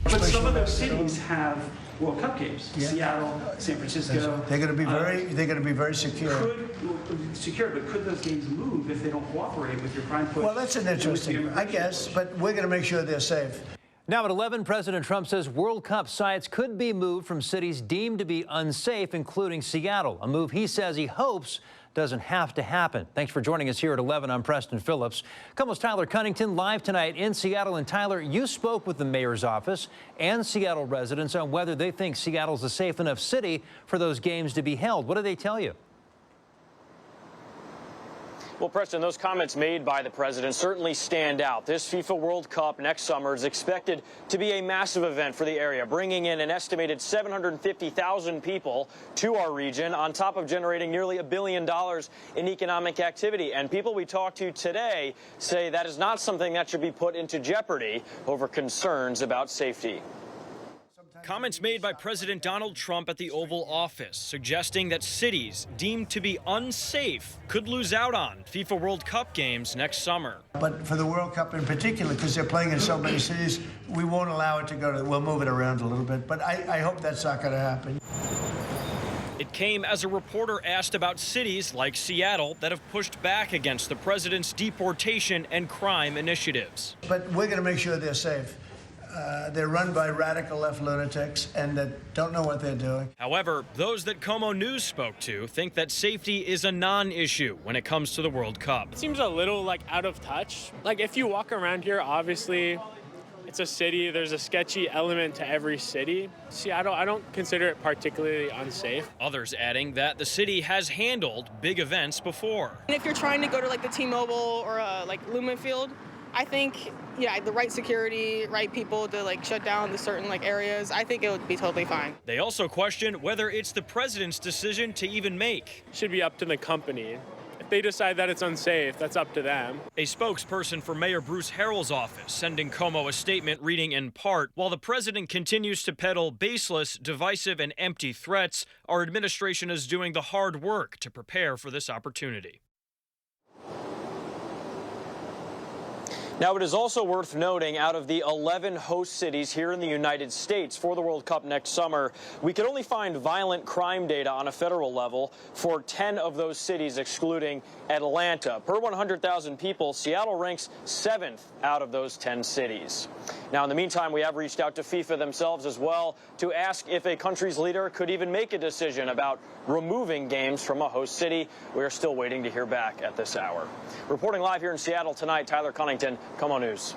But some of those cities have World Cup games. Yeah. Seattle, San Francisco. They're going to be very secure. But could those games move if they don't cooperate with your crime push? Well, that's an interesting, I guess, but we're going to make sure they're safe. Now at 11, President Trump says World Cup sites could be moved from cities deemed to be unsafe, including Seattle, a move he says he hopes doesn't have to happen. Thanks for joining us here at 11. I'm Preston Phillips. KOMO's Tyler Cunnington live tonight in Seattle. And Tyler, you spoke with the mayor's office and Seattle residents on whether they think Seattle's a safe enough city for those games to be held. What did they tell you? Well, Preston, those comments made by the president certainly stand out. This FIFA World Cup next summer is expected to be a massive event for the area, bringing in an estimated 750,000 people to our region, on top of generating nearly $1 billion in economic activity. And people we talked to today say that is not something that should be put into jeopardy over concerns about safety. Comments made by President Donald Trump at the Oval Office suggesting that cities deemed to be unsafe could lose out on FIFA World Cup games next summer. But for the World Cup in particular, because they're playing in so many cities, we won't allow it to go to, we'll move it around a little bit. But I hope that's not going to happen. It came as a reporter asked about cities like Seattle that have pushed back against the president's deportation and crime initiatives. But we're going to make sure they're safe. They're run by radical left lunatics and that don't know what they're doing. However, those that KOMO News spoke to think that safety is a non-issue when it comes to the World Cup. It seems a little out of touch. If you walk around here, obviously it's a city. There's a sketchy element to every city. Seattle, I don't consider it particularly unsafe. Others adding that the city has handled big events before. And if you're trying to go to the T-Mobile or Lumen Field, I think, the right security, right people to shut down the certain areas, I think it would be totally fine. They also question whether it's the president's decision to even make. Should be up to the company. If they decide that it's unsafe, that's up to them. A spokesperson for Mayor Bruce Harrell's office sending KOMO a statement reading in part, while the president continues to peddle baseless, divisive, and empty threats, our administration is doing the hard work to prepare for this opportunity. Now, it is also worth noting, out of the 11 host cities here in the United States for the World Cup next summer, we could only find violent crime data on a federal level for 10 of those cities, excluding Atlanta. Per 100,000 people, Seattle ranks 7th out of those 10 cities. Now, in the meantime, we have reached out to FIFA themselves as well to ask if a country's leader could even make a decision about removing games from a host city. We are still waiting to hear back at this hour. Reporting live here in Seattle tonight, Tyler Cunnington, KOMO News.